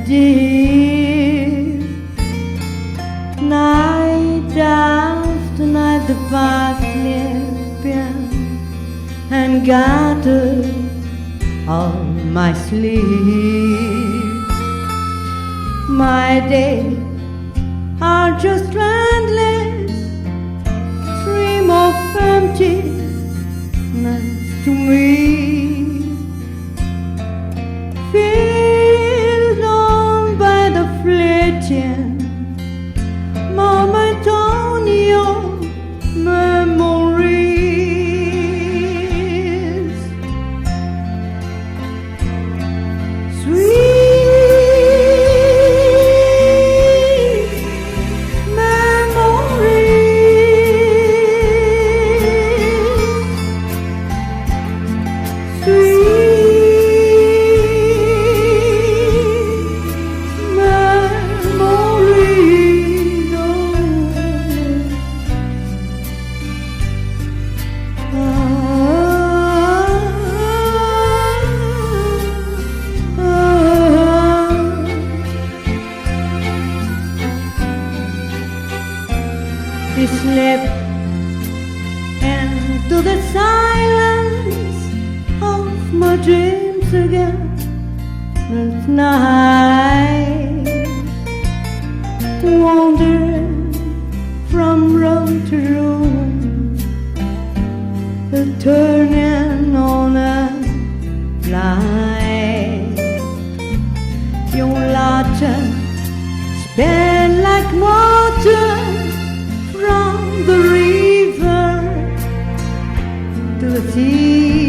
dear. Night after night the past slipped and gathered all my sleep. My days are just endless stream of emptiness to me, filled on by the fleeting moment on your memories. Sweet we slip into the silence of my dreams again at night, wandering from room to room, turning on a blind. Your lantern spin like water from the river to the sea.